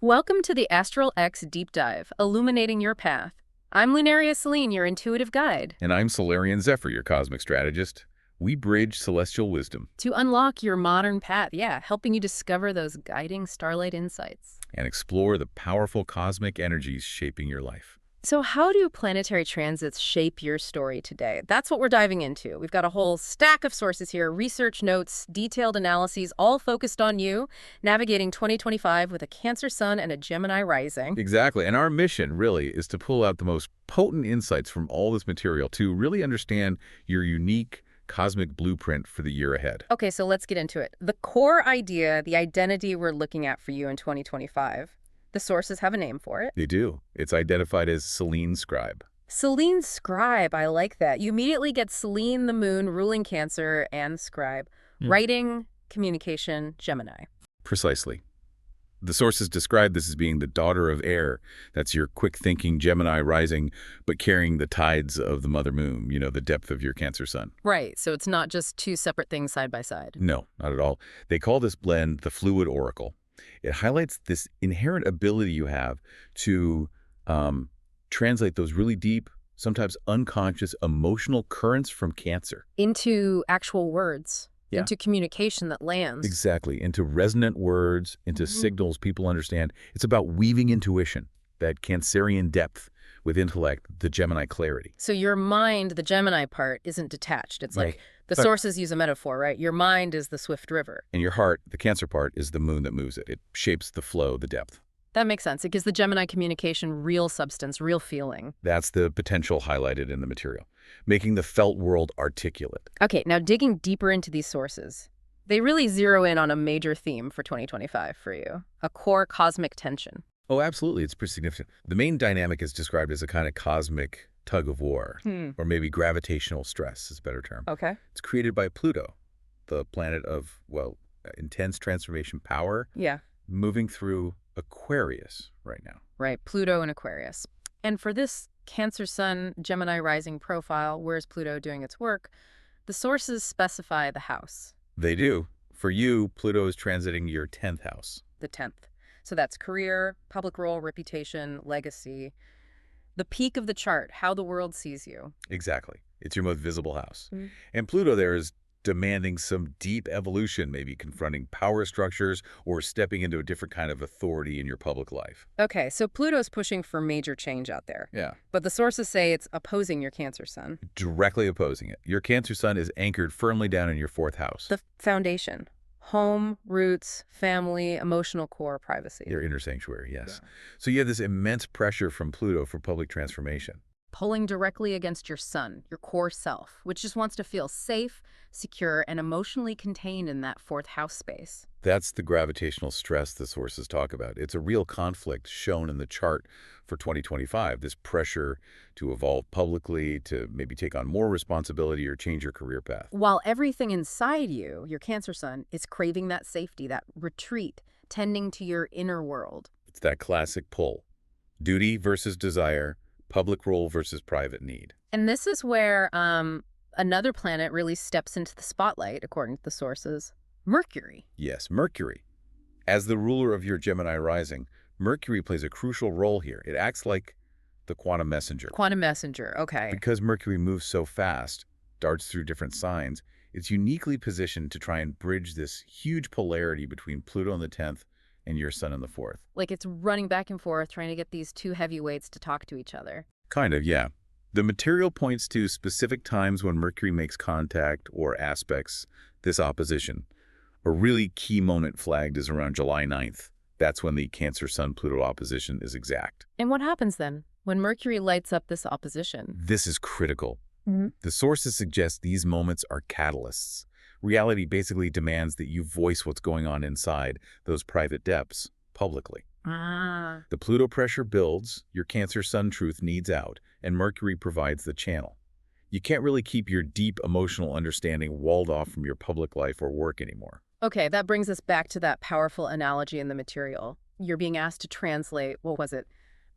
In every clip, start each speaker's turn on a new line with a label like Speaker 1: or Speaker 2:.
Speaker 1: Welcome to the ASTRALX Deep Dive, illuminating your path. I'm Lunaria Selene, your intuitive guide.
Speaker 2: And I'm Solarian Zephyr, your cosmic strategist. We bridge celestial wisdom
Speaker 1: To unlock your modern path, helping you discover those guiding starlight insights.
Speaker 2: and explore the powerful cosmic energies shaping your life.
Speaker 1: So how do planetary transits shape your story today? That's what we're diving into. We've got a whole stack of sources here, research notes, detailed analyses, all focused on you, navigating 2025 with a Cancer Sun and a Gemini Rising.
Speaker 2: Exactly. And our mission, really, is to pull out the most potent insights from all this material to really understand your unique cosmic blueprint for the year ahead.
Speaker 1: Okay, so let's get into it. The core idea, the identity we're looking at for you in 2025, the sources have a name for it.
Speaker 2: They do. It's identified as Selene Scribe.
Speaker 1: Selene Scribe, I like that. You immediately get Selene, the moon, ruling Cancer, and Scribe. Writing, communication, Gemini.
Speaker 2: Precisely. The sources describe this as being the daughter of air. That's your quick-thinking Gemini rising, but carrying the tides of the mother moon, the depth of your Cancer sun.
Speaker 1: Right, so it's not just two separate things side by side.
Speaker 2: No, not at all. They call this blend the fluid oracle. It highlights this inherent ability you have to translate those really deep, sometimes unconscious emotional currents from Cancer.
Speaker 1: Into actual words.
Speaker 2: Yeah.
Speaker 1: Into communication that lands.
Speaker 2: Exactly. Into resonant words, into signals people understand. It's about weaving intuition, that Cancerian depth with intellect, the Gemini clarity.
Speaker 1: So your mind, the Gemini part, isn't detached. It's
Speaker 2: Right.
Speaker 1: like the sources use a metaphor, right? Your mind is the swift river.
Speaker 2: And your heart, the Cancer part, is the moon that moves it. It shapes the flow, the depth.
Speaker 1: That makes sense. It gives the Gemini communication real substance, real feeling.
Speaker 2: That's the potential highlighted in the material, making the felt world articulate.
Speaker 1: Okay, now digging deeper into these sources, they really zero in on a major theme for 2025 for you, a core cosmic tension.
Speaker 2: Oh, absolutely. It's pretty significant. The main dynamic is described as a kind of cosmic tug of war, or maybe gravitational stress is a better term.
Speaker 1: Okay.
Speaker 2: It's created by Pluto, the planet of, intense transformation power,
Speaker 1: Yeah,
Speaker 2: moving through Aquarius right now.
Speaker 1: right. Pluto and Aquarius. And for this Cancer Sun, Gemini Rising profile, where's Pluto doing its work, the sources specify the house,
Speaker 2: They do. For you, Pluto is transiting your 10th house.
Speaker 1: the 10th. So that's career, public role, reputation, legacy. The peak of the chart, how the world sees you.
Speaker 2: Exactly. It's your most visible house.
Speaker 1: Mm.
Speaker 2: And Pluto there is demanding some deep evolution, maybe confronting power structures or stepping into a different kind of authority in your public life.
Speaker 1: Okay, so Pluto's pushing for major change out there.
Speaker 2: Yeah.
Speaker 1: But the sources say it's opposing your Cancer Sun.
Speaker 2: Directly opposing it. Your Cancer sun is anchored firmly down in your 4th house.
Speaker 1: The foundation. Home, roots, family, emotional core, privacy.
Speaker 2: Your inner sanctuary, yes. So you have this immense pressure from Pluto for public transformation.
Speaker 1: Pulling directly against your sun, your core self, which just wants to feel safe, secure, and emotionally contained in that 4th house space.
Speaker 2: That's the gravitational stress the sources talk about. It's a real conflict shown in the chart for 2025, this pressure to evolve publicly, to maybe take on more responsibility or change your career path.
Speaker 1: While everything inside you, your Cancer Sun, is craving that safety, that retreat, tending to your inner world.
Speaker 2: It's that classic pull. Duty versus desire, public role versus private need.
Speaker 1: And this is where another planet really steps into the spotlight, according to the sources, Mercury.
Speaker 2: Yes, Mercury. As the ruler of your Gemini rising, Mercury plays a crucial role here. It acts like the quantum messenger.
Speaker 1: Quantum messenger, okay.
Speaker 2: Because Mercury moves so fast, darts through different signs, it's uniquely positioned to try and bridge this huge polarity between Pluto in the 10th and your sun in the 4th.
Speaker 1: Like it's running back and forth, trying to get these two heavyweights to talk to each other.
Speaker 2: Kind of, yeah. The material points to specific times when Mercury makes contact or aspects this opposition. A really key moment flagged is around July 9th. That's when the Cancer Sun-Pluto opposition is exact.
Speaker 1: And what happens then, when Mercury lights up this opposition?
Speaker 2: This is critical. The sources suggest these moments are catalysts. Reality basically demands that you voice what's going on inside those private depths publicly. The Pluto pressure builds, your Cancer Sun truth needs out, and Mercury provides the channel. You can't really keep your deep emotional understanding walled off from your public life or work anymore.
Speaker 1: Okay, that brings us back to that powerful analogy in the material. You're being asked to translate, what was it?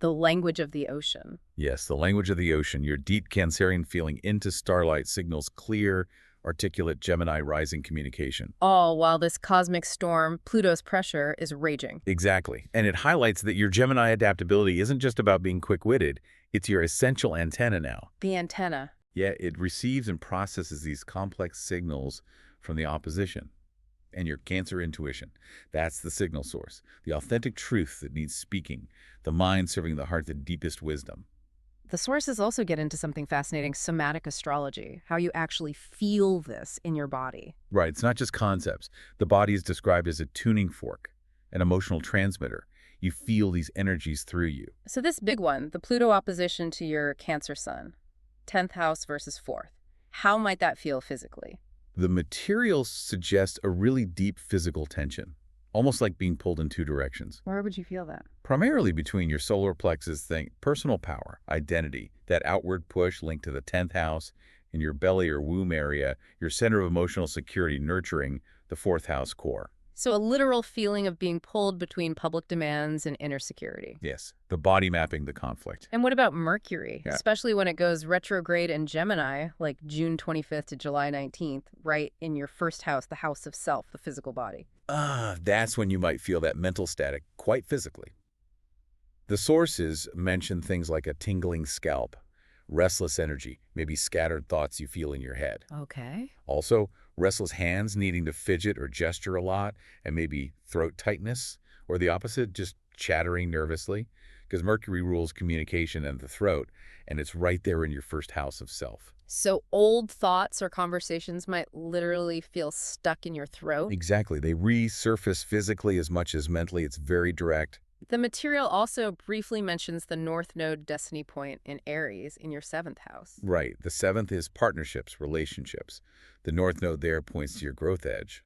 Speaker 1: The language of the ocean.
Speaker 2: Yes, the language of the ocean, your deep Cancerian feeling into starlight signals clear, articulate Gemini Rising communication.
Speaker 1: All while this cosmic storm, Pluto's pressure, is raging.
Speaker 2: Exactly. And it highlights that your Gemini adaptability isn't just about being quick-witted, it's your essential antenna now.
Speaker 1: The antenna.
Speaker 2: Yeah, it receives and processes these complex signals from the opposition. And your Cancer intuition, that's the signal source, the authentic truth that needs speaking, the mind serving the heart the deepest wisdom.
Speaker 1: The sources also get into something fascinating, somatic astrology, how you actually feel this in your body.
Speaker 2: Right, it's not just concepts. The body is described as a tuning fork, an emotional transmitter. You feel these energies through you.
Speaker 1: So this big one, the Pluto opposition to your Cancer sun, 10th house versus 4th. How might that feel physically?
Speaker 2: The material suggests a really deep physical tension, almost like being pulled in two directions.
Speaker 1: Where would you feel that?
Speaker 2: Primarily between your solar plexus, personal power, identity, that outward push linked to the 10th house, in your belly or womb area, your center of emotional security nurturing the 4th house core.
Speaker 1: So a literal feeling of being pulled between public demands and inner security.
Speaker 2: Yes, the body mapping the conflict.
Speaker 1: And what about Mercury,
Speaker 2: Yeah.
Speaker 1: especially when it goes retrograde in Gemini, like June 25th to July 19th, right in your first house, the house of self, the physical body?
Speaker 2: That's when you might feel that mental static quite physically. The sources mention things like a tingling scalp, restless energy, maybe scattered thoughts you feel in your head.
Speaker 1: Okay.
Speaker 2: Also, restless hands needing to fidget or gesture a lot, and maybe throat tightness, or the opposite, just chattering nervously, because Mercury rules communication and the throat, and it's right there in your first house of self.
Speaker 1: So old thoughts or conversations might literally feel stuck in your throat?
Speaker 2: Exactly. They resurface physically as much as mentally. It's very direct.
Speaker 1: The material also briefly mentions the North Node destiny point in Aries in your 7th house.
Speaker 2: Right. The 7th is partnerships, relationships. The North Node there points to your growth edge.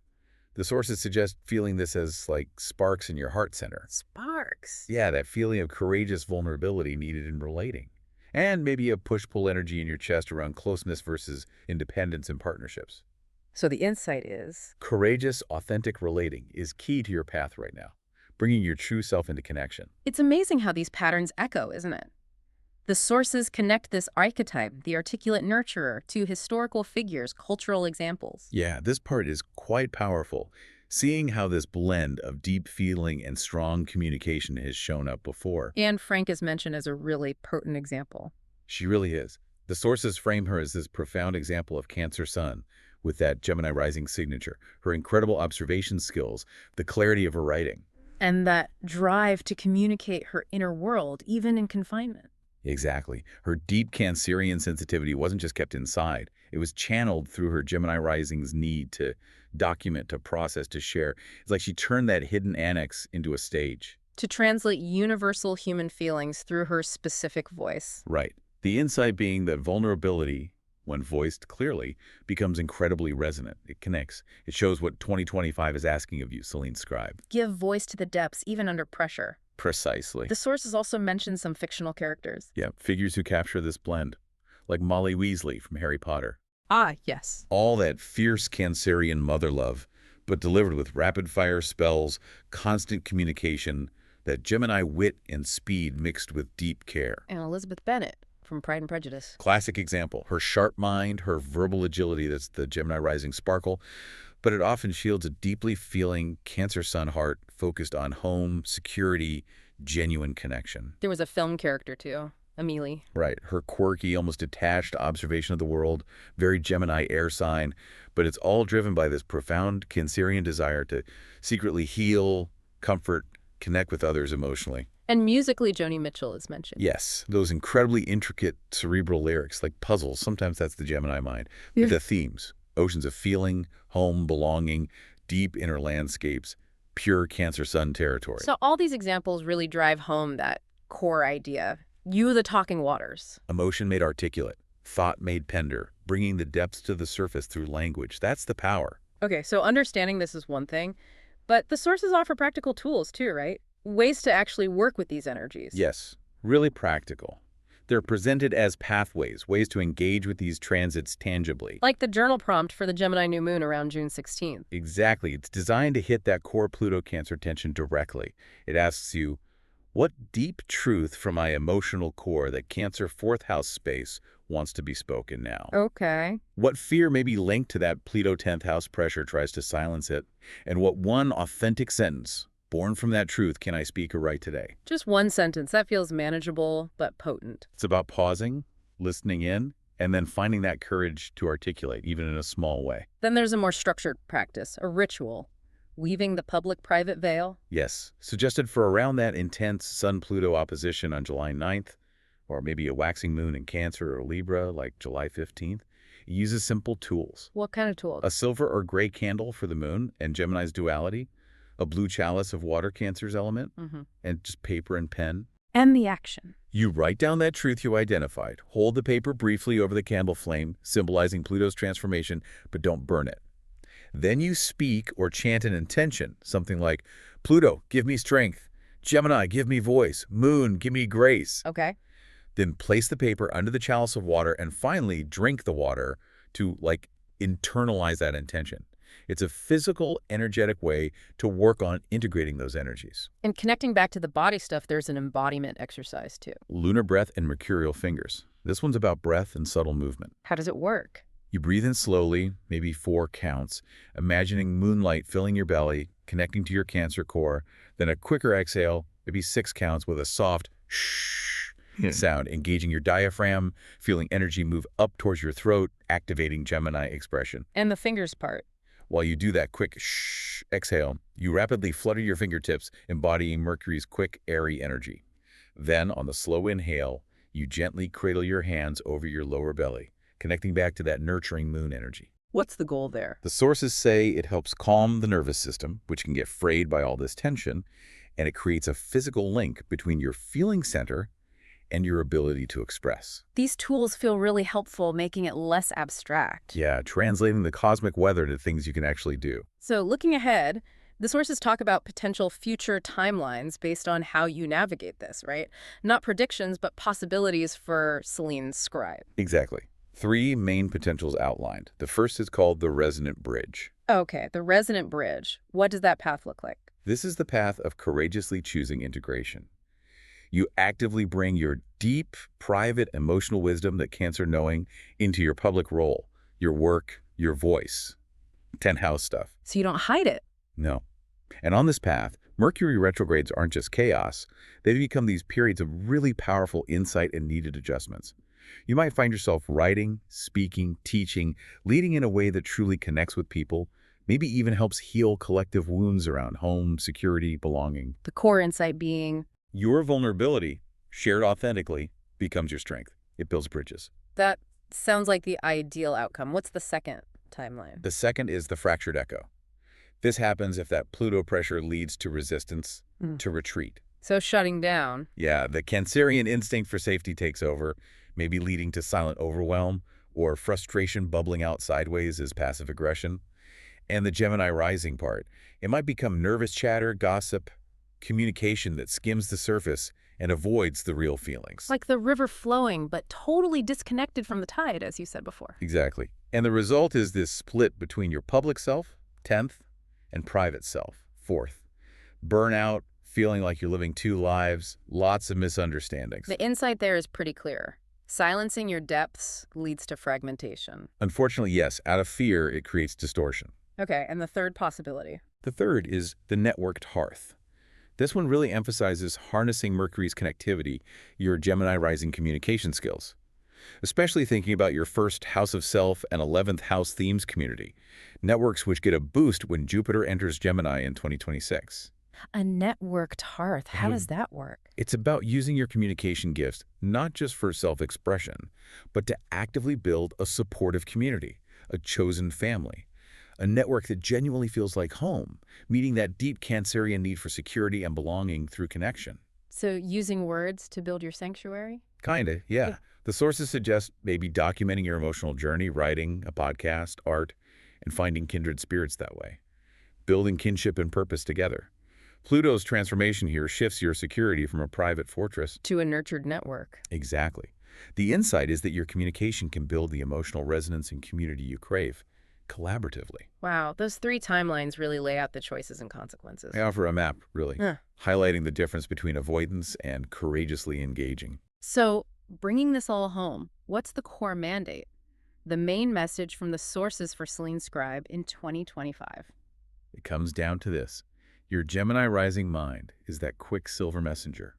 Speaker 2: The sources suggest feeling this as like sparks in your heart center.
Speaker 1: Sparks?
Speaker 2: Yeah, that feeling of courageous vulnerability needed in relating. And maybe a push-pull energy in your chest around closeness versus independence in partnerships.
Speaker 1: So the insight is?
Speaker 2: Courageous, authentic relating is key to your path right now, bringing your true self into connection.
Speaker 1: It's amazing how these patterns echo, isn't it? The sources connect this archetype, the articulate nurturer, to historical figures, cultural examples.
Speaker 2: Yeah, this part is quite powerful. Seeing how this blend of deep feeling and strong communication has shown up before.
Speaker 1: Anne Frank is mentioned as a really potent example.
Speaker 2: She really is. The sources frame her as this profound example of Cancer Sun, with that Gemini Rising signature, her incredible observation skills, the clarity of her writing.
Speaker 1: And that drive to communicate her inner world, even in confinement.
Speaker 2: Exactly. Her deep Cancerian sensitivity wasn't just kept inside. It was channeled through her Gemini Rising's need to document, to process, to share. It's like she turned that hidden annex into a stage.
Speaker 1: To translate universal human feelings through her specific voice.
Speaker 2: Right. The insight being that vulnerability, when voiced clearly, becomes incredibly resonant. It connects. It shows what 2025 is asking of you, Selene Scribe.
Speaker 1: Give voice to the depths, even under pressure.
Speaker 2: Precisely.
Speaker 1: The sources also mention some fictional characters.
Speaker 2: Yeah, figures who capture this blend, like Molly Weasley from Harry Potter.
Speaker 1: Ah, yes.
Speaker 2: All that fierce Cancerian mother love, but delivered with rapid-fire spells, constant communication, that Gemini wit and speed mixed with deep care.
Speaker 1: And Elizabeth Bennet from Pride and Prejudice.
Speaker 2: Classic example. Her sharp mind, her verbal agility, that's the Gemini Rising sparkle, but it often shields a deeply feeling Cancer Sun heart focused on home, security, genuine connection.
Speaker 1: There was a film character, too. Amelie.
Speaker 2: Right. Her quirky, almost detached observation of the world, very Gemini air sign, but it's all driven by this profound Cancerian desire to secretly heal, comfort, connect with others emotionally.
Speaker 1: And musically, Joni Mitchell is mentioned.
Speaker 2: Yes, those incredibly intricate cerebral lyrics, like puzzles. Sometimes that's the Gemini mind.
Speaker 1: Yeah.
Speaker 2: The themes, oceans of feeling, home, belonging, deep inner landscapes, pure Cancer Sun territory.
Speaker 1: So all these examples really drive home that core idea. You, the talking waters.
Speaker 2: Emotion made articulate, thought made pender, bringing the depths to the surface through language. That's the power.
Speaker 1: Okay, so understanding this is one thing, but the sources offer practical tools too, right? Ways to actually work with these energies.
Speaker 2: Yes, really practical. They're presented as pathways, ways to engage with these transits tangibly.
Speaker 1: Like the journal prompt for the Gemini new moon around June 16th.
Speaker 2: Exactly. It's designed to hit that core Pluto-Cancer tension directly. It asks you, what deep truth from my emotional core, that Cancer 4th house space, wants to be spoken now.
Speaker 1: Okay.
Speaker 2: What fear may be linked to that Pluto 10th house pressure tries to silence it, and what one authentic sentence, born from that truth, can I speak or write today?
Speaker 1: Just one sentence. That feels manageable but potent.
Speaker 2: It's about pausing, listening in, and then finding that courage to articulate, even in a small way.
Speaker 1: Then there's a more structured practice, a ritual. Weaving the public-private veil.
Speaker 2: Yes, suggested for around that intense Sun-Pluto opposition on July 9th, or maybe a waxing moon in Cancer or Libra like July 15th. It uses simple tools.
Speaker 1: What kind of tools?
Speaker 2: A silver or gray candle for the moon and Gemini's duality, a blue chalice of water, Cancer's element, and just paper and pen.
Speaker 1: And the action.
Speaker 2: You write down that truth you identified. Hold the paper briefly over the candle flame, symbolizing Pluto's transformation, but don't burn it. Then you speak or chant an intention, something like, Pluto, give me strength. Gemini, give me voice. Moon, give me grace.
Speaker 1: Okay.
Speaker 2: Then place the paper under the chalice of water and finally drink the water to, internalize that intention. It's a physical, energetic way to work on integrating those energies.
Speaker 1: And connecting back to the body stuff, there's an embodiment exercise too.
Speaker 2: Lunar breath and mercurial fingers. This one's about breath and subtle movement.
Speaker 1: How does it work?
Speaker 2: You breathe in slowly, maybe 4 counts, imagining moonlight filling your belly, connecting to your Cancer core, then a quicker exhale, maybe 6 counts with a soft shh sound, engaging your diaphragm, feeling energy move up towards your throat, activating Gemini expression.
Speaker 1: And the fingers part.
Speaker 2: While you do that quick shh exhale, you rapidly flutter your fingertips, embodying Mercury's quick, airy energy. Then, on the slow inhale, you gently cradle your hands over your lower belly, connecting back to that nurturing moon energy.
Speaker 1: What's the goal there?
Speaker 2: The sources say it helps calm the nervous system, which can get frayed by all this tension, and it creates a physical link between your feeling center and your ability to express.
Speaker 1: These tools feel really helpful, making it less abstract.
Speaker 2: Yeah, translating the cosmic weather to things you can actually do.
Speaker 1: So looking ahead, the sources talk about potential future timelines based on how you navigate this, right? Not predictions, but possibilities for Selene's Scribe.
Speaker 2: Exactly. 3 main potentials outlined. The first is called the resonant bridge.
Speaker 1: Okay, the resonant bridge. What does that path look like?
Speaker 2: This is the path of courageously choosing integration. You actively bring your deep, private, emotional wisdom, that Cancer knowing, into your public role, your work, your voice. 10th house stuff.
Speaker 1: So you don't hide it.
Speaker 2: No. And on this path, Mercury retrogrades aren't just chaos. They become these periods of really powerful insight and needed adjustments. You might find yourself writing, speaking, teaching, leading in a way that truly connects with people, maybe even helps heal collective wounds around home, security, belonging.
Speaker 1: The core insight being...
Speaker 2: Your vulnerability, shared authentically, becomes your strength. It builds bridges.
Speaker 1: That sounds like the ideal outcome. What's the second timeline?
Speaker 2: The second is the fractured echo. This happens if that Pluto pressure leads to resistance, to retreat.
Speaker 1: So shutting down.
Speaker 2: Yeah, the Cancerian instinct for safety takes over, maybe leading to silent overwhelm or frustration bubbling out sideways as passive aggression. And the Gemini Rising part. It might become nervous chatter, gossip, communication that skims the surface and avoids the real feelings.
Speaker 1: Like the river flowing, but totally disconnected from the tide, as you said before.
Speaker 2: Exactly. And the result is this split between your public self, 10th, and private self, 4th. Burnout, feeling like you're living 2 lives, lots of misunderstandings.
Speaker 1: The insight there is pretty clear. Silencing your depths leads to fragmentation.
Speaker 2: Unfortunately, yes, out of fear, it creates distortion.
Speaker 1: Okay, and the third possibility?
Speaker 2: The third is the networked hearth. This one really emphasizes harnessing Mercury's connectivity, your Gemini rising communication skills. Especially thinking about your first house of self and 11th house themes community, networks which get a boost when Jupiter enters Gemini in 2026.
Speaker 1: A networked hearth. How does that work?
Speaker 2: It's about using your communication gifts not just for self-expression, but to actively build a supportive community, a chosen family. A network that genuinely feels like home, meeting that deep Cancerian need for security and belonging through connection.
Speaker 1: So using words to build your sanctuary?
Speaker 2: Kinda, yeah. The sources suggest maybe documenting your emotional journey, writing, a podcast, art, and finding kindred spirits that way. Building kinship and purpose together. Pluto's transformation here shifts your security from a private fortress
Speaker 1: to a nurtured network.
Speaker 2: Exactly. The insight is that your communication can build the emotional resonance and community you crave, collaboratively.
Speaker 1: Wow, those 3 timelines really lay out the choices and consequences.
Speaker 2: I offer a map, really, highlighting the difference between avoidance and courageously engaging.
Speaker 1: So, bringing this all home, What's the core mandate? The main message from the sources for Selene Scribe in 2025.
Speaker 2: It comes down to this. Your Gemini rising mind is that quicksilver messenger.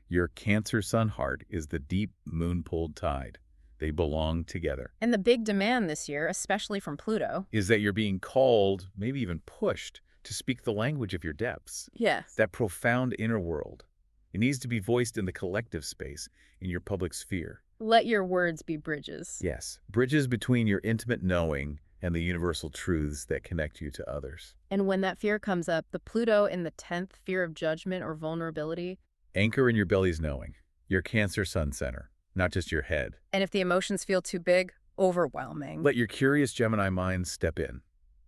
Speaker 2: Your Cancer sun heart is the deep moon-pulled tide. They belong together.
Speaker 1: And the big demand this year, especially from Pluto,
Speaker 2: Is that you're being called, maybe even pushed, to speak the language of your depths.
Speaker 1: yes,
Speaker 2: That profound inner world. It needs to be voiced in the collective space, in your public sphere.
Speaker 1: let your words be bridges.
Speaker 2: Yes, bridges between your intimate knowing and the universal truths that connect you to others.
Speaker 1: And when that fear comes up, the Pluto in the 10th, fear of judgment or vulnerability,
Speaker 2: Anchor in your belly's knowing, your Cancer sun center, not just your head.
Speaker 1: and if the emotions feel too big, overwhelming.
Speaker 2: Let your curious Gemini mind step in.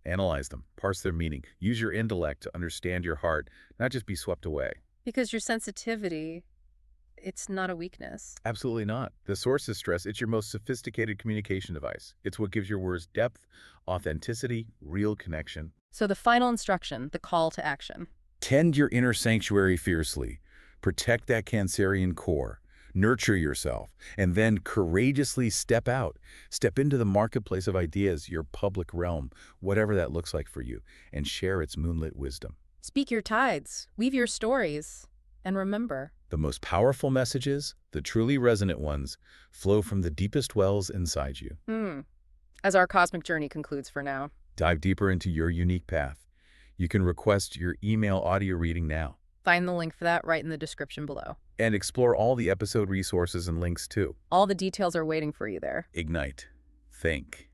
Speaker 2: Analyze them, parse their meaning, use your intellect to understand your heart, not just be swept away.
Speaker 1: Because your sensitivity, it's not a weakness.
Speaker 2: Absolutely not. The sources stress it's your most sophisticated communication device. It's what gives your words depth, authenticity, real connection.
Speaker 1: So the final instruction, the call to action.
Speaker 2: Tend your inner sanctuary fiercely. Protect that Cancerian core. Nurture yourself. And then courageously step out. Step into the marketplace of ideas, your public realm, whatever that looks like for you, and share its moonlit wisdom.
Speaker 1: Speak your tides, weave your stories, and remember,
Speaker 2: The most powerful messages, the truly resonant ones, flow from the deepest wells inside you.
Speaker 1: as our cosmic journey concludes for now.
Speaker 2: Dive deeper into your unique path. You can request your email audio reading now.
Speaker 1: Find the link for that right in the description below.
Speaker 2: And explore all the episode resources and links too.
Speaker 1: All the details are waiting for you there.
Speaker 2: Ignite. Think.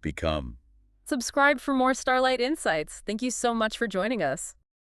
Speaker 2: Become.
Speaker 1: Subscribe for more Starlight Insights. Thank you so much for joining us.